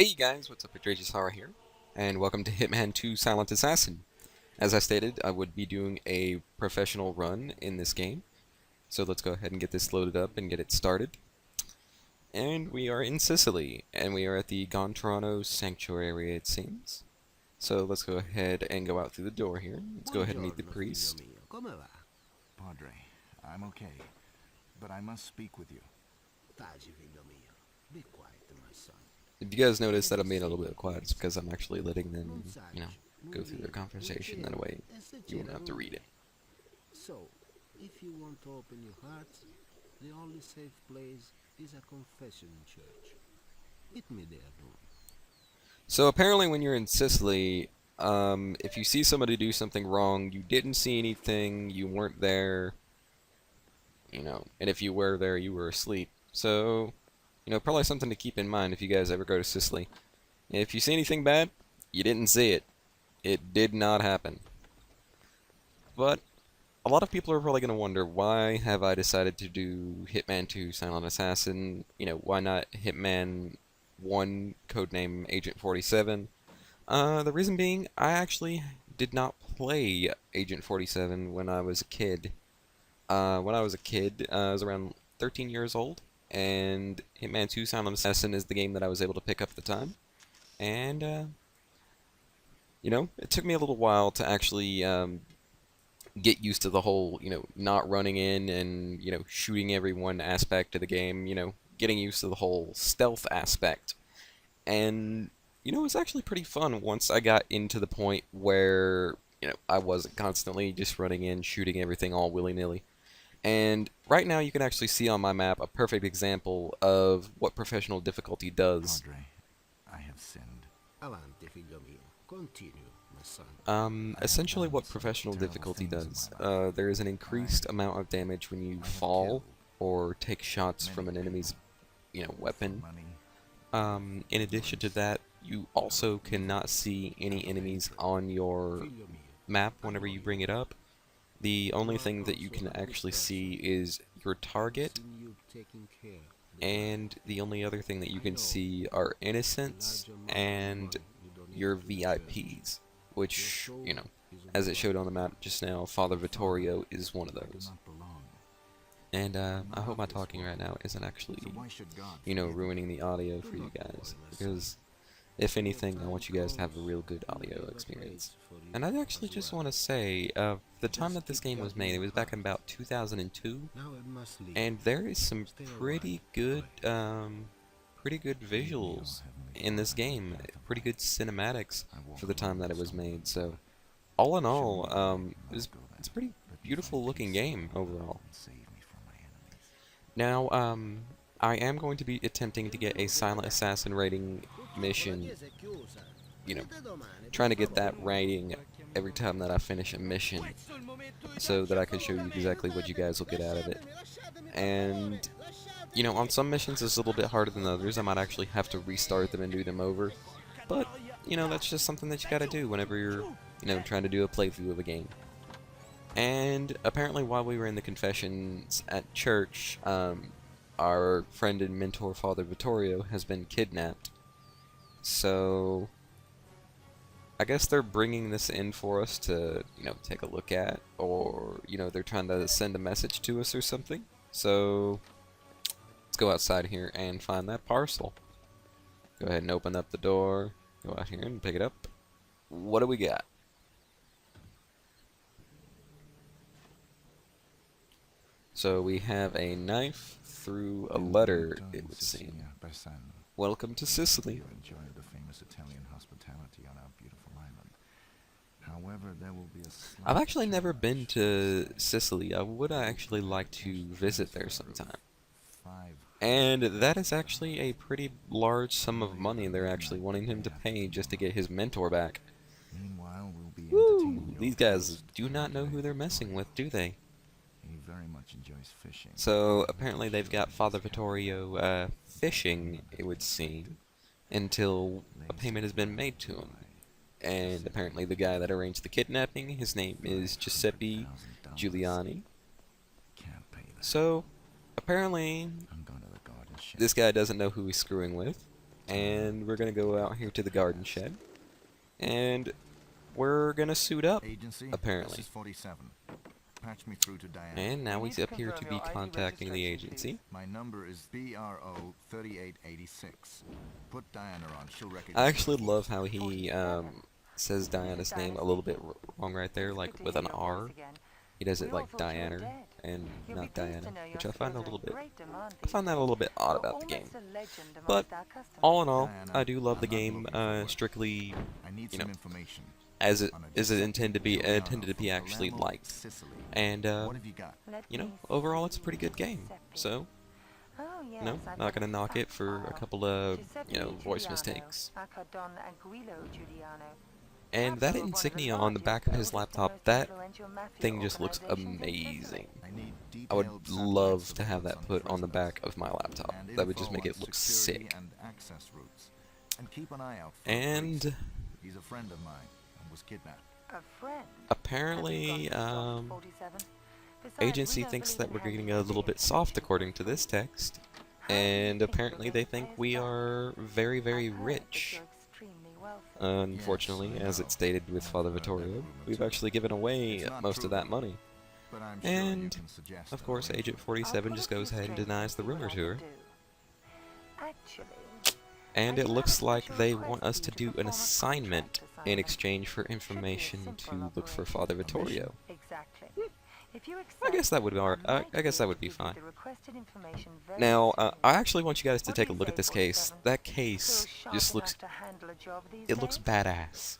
Hey guys, what's up? It's RagesSorrow here, and welcome to Hitman 2 Silent Assassin. As I stated, I would be doing a professional run in this game, so let's go ahead and get this loaded up and get it started. And we are in Sicily, and we are at the Gontrano Sanctuary area, it seems. So let's go ahead and go out through the door here. Let's go ahead and meet the priest. Padre, I'm okay, but I must speak with you. Taci, figlio mio. Be quiet, my son. If you guys notice that I'm being a little bit quiet, it's because I'm actually letting them, go through their conversation. That way, you won't have to read it. So, if you want to open your heart, the only safe place is a confession church. Meet me there, Lord. So apparently when you're in Sicily, if you see somebody do something wrong, you didn't see anything, you weren't there, and if you were there, you were asleep. So, probably something to keep in mind if you guys ever go to Sicily. If you see anything bad, you didn't see it. It did not happen. But a lot of people are probably going to wonder, why have I decided to do Hitman 2 Silent Assassin? Why not Hitman 1 codename Agent 47? The reason being, I actually did not play Agent 47 when I was a kid. When I was a kid, I was around 13 years old, and Hitman 2 Silent Assassin is the game that I was able to pick up at the time. And, it took me a little while to actually get used to the whole, not running in and, shooting everyone aspect of the game, getting used to the whole stealth aspect. And, it's actually pretty fun once I got into the point where, I wasn't constantly just running in, shooting everything all willy-nilly. And right now you can actually see on my map a perfect example of what professional difficulty does. Padre, I have sinned. Avanti, figlio mio. Continue, my son. Essentially what professional difficulty does, there is an increased amount of damage when you fall or take shots from an enemy's, weapon. In addition to that, you also cannot see any enemies on your Figlio mio. map whenever you bring it up. The only thing that you can actually see is your target, Seen you taking care. and the only other thing that you can see are innocents and your VIPs, which, as it showed on the map just now, Father Vittorio is one of I do those. not belong. And I hope my talking right now isn't actually, So why should God forgive me? ruining the audio for you guys, because if anything, I want you guys to have a real good audio experience. And I actually just want to say, the time that this game was made, it was back in about 2002, Now I must leave. and there is some pretty good visuals in this game, pretty good cinematics for the time that it was made. So, all in all, it's a pretty beautiful looking game overall. Now, I am going to be attempting to get a Silent Assassin rating mission, trying to get that rating every time that I finish a mission, so that I can show you exactly what you guys will get out of it. And, on some missions it's a little bit harder than others. I might actually have to restart them and do them over. But, that's just something that you gotta do whenever you're, trying to do a playthrough of a game. And apparently while we were in the confessions at church, our friend and mentor Father Vittorio has been kidnapped. So I guess they're bringing this in for us to, take a look at, or, they're trying to send a message to us or something. So let's go outside here and find that parcel. Go ahead and open up the door, go out here and pick it up. What do we got? So we have a knife through a letter, it would seem. Welcome to Sicily. You enjoyed the famous Italian hospitality on our beautiful island. However, there will be a slight I've actually never been to Sicily. I would actually like to visit there sometime. 500 And that is actually a pretty large sum of money they're actually wanting him to pay just to get his mentor back. Meanwhile, we'll be Woo! entertaining your These guys guests do not know who they're messing with, do they? He very much enjoys fishing. So apparently they've got Father Vittorio fishing, it would seem, until a payment has been made to him. And apparently the guy that arranged the kidnapping, his name is Giuseppe Giuliani. Can't pay that. So apparently I'm going to the garden shed. this guy doesn't know who he's screwing with, and we're gonna go out here to the garden shed, and we're gonna suit up, Agency, apparently. This is 47. Patch me through to Diana. And now he's up here to be contacting the agency. My number is BRO 3886. Put Diana on. She'll recognize. I actually love how he says Diana's name a little bit wrong right there, like with an R. He does it like Diana and not Diana, which I find a little bit. I find that a little bit odd about the game. But all in all, I do love the game. Strictly, I need you some know, information. as it is intended to be actually liked. And What have you got? you know, overall it's a pretty good game. So, you know, not gonna knock it for a couple of, you know, voice mistakes. And that insignia on the back of his laptop, that thing just looks amazing. I need I would detailed love satellite to have that sequence put on the residence back of my laptop. and That would just info make it on look security sick. and access routes. And keep an eye out for And Reese. He's a friend of mine and was kidnapped. apparently, agency thinks that we're getting a little bit soft according to this text. And apparently they think we are very, very rich. Unfortunately, as it's stated with Father Vittorio, we've actually given away most of that money. But I'm sure And, you can suggest of a course, way. Agent 47 just goes ahead and denies the rumor to her. And it looks like they want us to do an assignment in exchange for information to look for Father Vittorio. I guess that would be I guess that would be fine. Now, I actually want you guys to take a look at this case. That case just looks, it looks badass.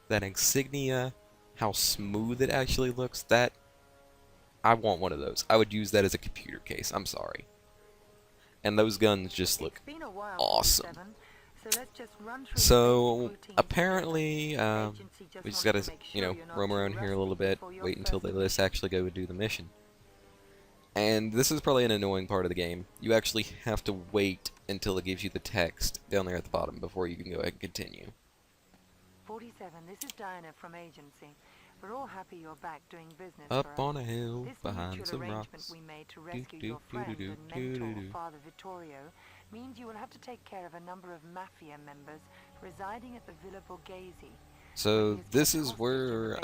That insignia, how smooth it actually looks, that, I want one of those. I would use that as a computer case, I'm sorry. And those guns just look awesome. So, apparently, we just gotta, you know, roam around here a little bit, wait until they let us actually go and do the mission. And this is probably an annoying part of the game. You actually have to wait until it gives you the text down there at the bottom before you can go ahead and continue. 47, this is Diana from agency. We're all happy you're back doing business Up for us. on a hill, This behind mutual some arrangement rocks. we made to Do, rescue do, your do, friend do, and do, do, mentor, do. Father Vittorio, means you will have to take care of a number of mafia members residing at the Villa Borghese. So, this is where,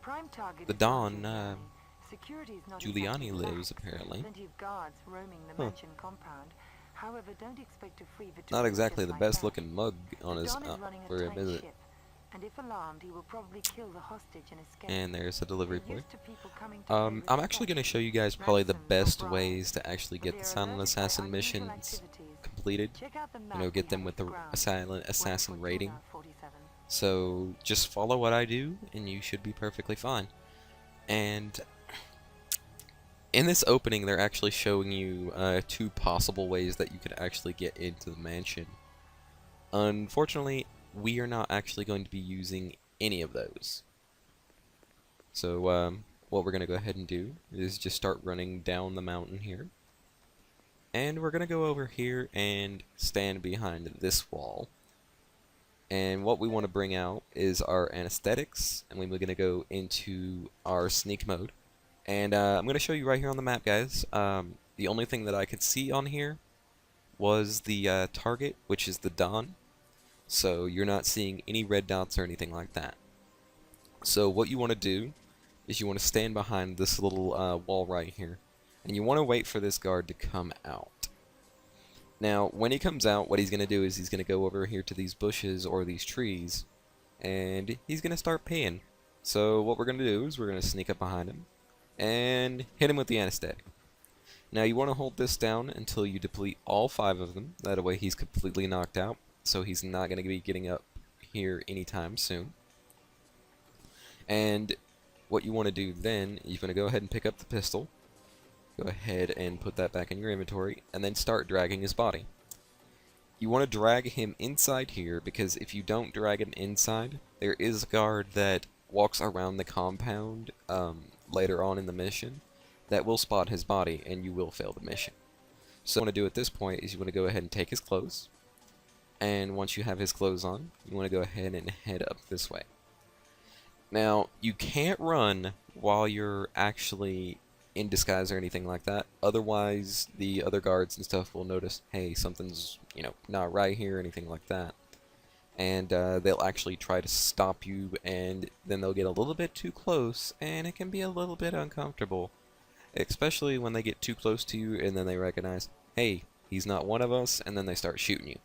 Prime target the is Don, Giuliani. Security is not Giuliani exactly lives, lax. apparently. Plenty of guards roaming the Huh. mansion compound. However, don't expect to free Vittorio Not exactly just the like best that. looking mug on The his, Don is running a for a tight visit. ship, and if alarmed, he will probably kill the hostage and escape. And there's a delivery We're boy. used to people coming to pay I'm actually going to show you guys probably the ransom or best bribe. ways to actually But get they the are silent alerted by assassin unusual missions activities. completed. Check out the You map know, we get them have with at the ground. silent assassin Wonderful rating. tool now, 47. So just follow what I do, and you should be perfectly fine. And in this opening, they're actually showing you two possible ways that you could actually get into the mansion. Unfortunately, we are not actually going to be using any of those. So what we're going to go ahead and do is just start running down the mountain here. And we're going to go over here and stand behind this wall. And what we want to bring out is our anesthetics, and we're going to go into our sneak mode. And I'm going to show you right here on the map, guys. The only thing that I could see on here was the target, which is the Don. So you're not seeing any red dots or anything like that. So what you want to do is you want to stand behind this little wall right here. And you want to wait for this guard to come out. Now, when he comes out, what he's going to do is he's going to go over here to these bushes or these trees, and he's going to start peeing. So what we're going to do is we're going to sneak up behind him and hit him with the anesthetic. Now, you want to hold this down until you deplete all 5 of them. That way he's completely knocked out, so he's not going to be getting up here anytime soon. And what you want to do then, you're going to go ahead and pick up the pistol. Go ahead and put that back in your inventory, and then start dragging his body. You want to drag him inside here, because if you don't drag him inside, there is a guard that walks around the compound later on in the mission that will spot his body, and you will fail the mission. So what you want to do at this point is you want to go ahead and take his clothes, and once you have his clothes on, you want to go ahead and head up this way. Now, you can't run while you're actually in disguise or anything like that. Otherwise, the other guards and stuff will notice, hey, something's, not right here or anything like that. And they'll actually try to stop you, and then they'll get a little bit too close, and it can be a little bit uncomfortable. Especially when they get too close to you, and then they recognize, hey, he's not one of us, and then they start shooting you.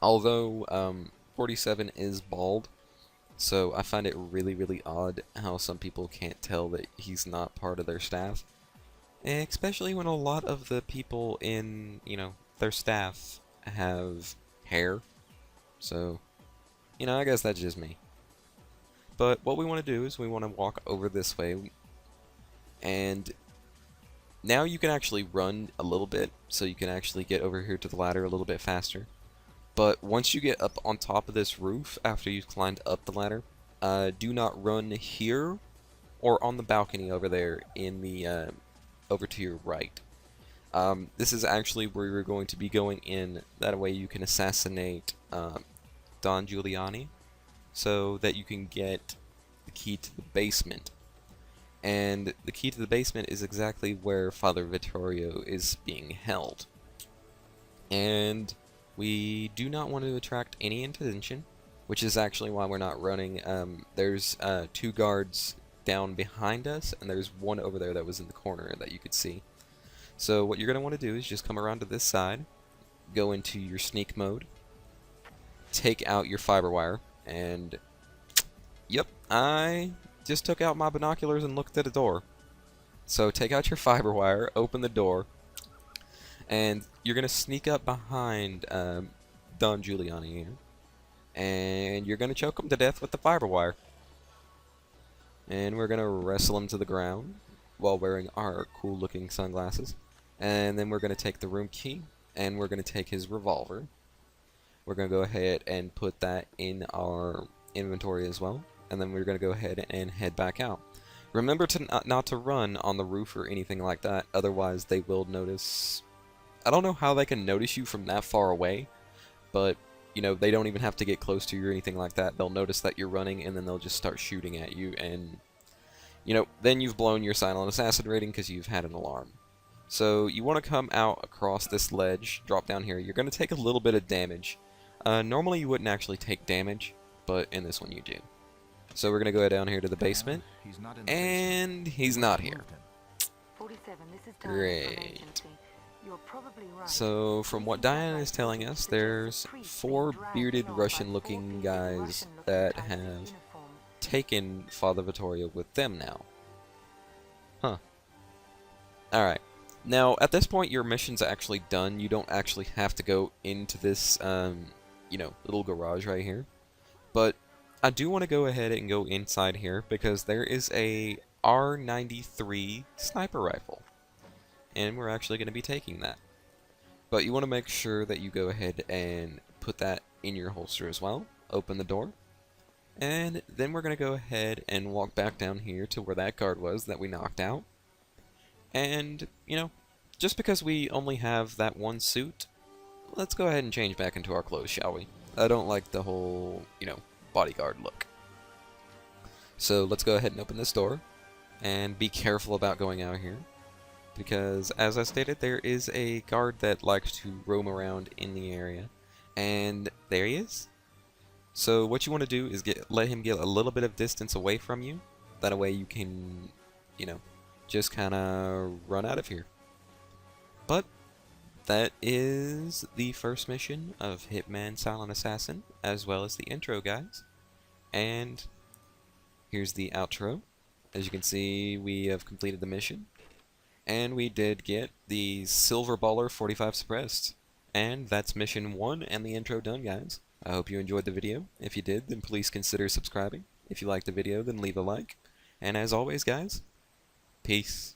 Although, 47 is bald, so I find it really, really odd how some people can't tell that he's not part of their staff. Especially when a lot of the people in, their staff have hair. So, I guess that's just me. But what we want to do is we want to walk over this way. And now you can actually run a little bit, so you can actually get over here to the ladder a little bit faster. But once you get up on top of this roof, after you've climbed up the ladder, do not run here or on the balcony over there in the over to your right. This is actually where you're going to be going in. That way you can assassinate Don Giuliani, so that you can get the key to the basement. And the key to the basement is exactly where Father Vittorio is being held. And we do not want to attract any attention, which is actually why we're not running. There's 2 guards down behind us, and there's one over there that was in the corner that you could see. So what you're going to want to do is just come around to this side, go into your sneak mode, take out your fiber wire, and yep, I just took out my binoculars and looked at a door. So take out your fiber wire, open the door, and you're going to sneak up behind Don Giuliani here, and you're going to choke him to death with the fiber wire. And we're going to wrestle him to the ground while wearing our cool looking sunglasses. And then we're going to take the room key, and we're going to take his revolver. We're going to go ahead and put that in our inventory as well. And then we're going to go ahead and head back out. Remember to not to run on the roof or anything like that, otherwise they will notice. I don't know how they can notice you from that far away, but they don't even have to get close to you or anything like that. They'll notice that you're running, and then they'll just start shooting at you, and then you've blown your silent assassin rating because you've had an alarm. So you want to come out across this ledge, drop down here. You're going to take a little bit of damage. Normally you wouldn't actually take damage, but in this one you do. So we're going to go down here to the basement, and he's not here. 47, this is Great. So from what Diana is telling us, there's 4 bearded Russian-looking guys that have taken Father Vittorio with them now. Huh. Alright. Now, at this point, your mission's actually done. You don't actually have to go into this, little garage right here. But I do want to go ahead and go inside here, because there is a R93 sniper rifle. And we're actually going to be taking that. But you want to make sure that you go ahead and put that in your holster as well. Open the door. And then we're going to go ahead and walk back down here to where that guard was that we knocked out. And, just because we only have that one suit, let's go ahead and change back into our clothes, shall we? I don't like the whole, bodyguard look. So let's go ahead and open this door. And be careful about going out here. Because, as I stated, there is a guard that likes to roam around in the area. And there he is. So what you want to do is let him get a little bit of distance away from you. That way you can, just kind of run out of here. But that is the first mission of Hitman Silent Assassin, as well as the intro, guys. And here's the outro. As you can see, we have completed the mission. And we did get the Silver Baller 45 suppressed. And that's mission 1 and the intro done, guys. I hope you enjoyed the video. If you did, then please consider subscribing. If you liked the video, then leave a like. And as always, guys, peace.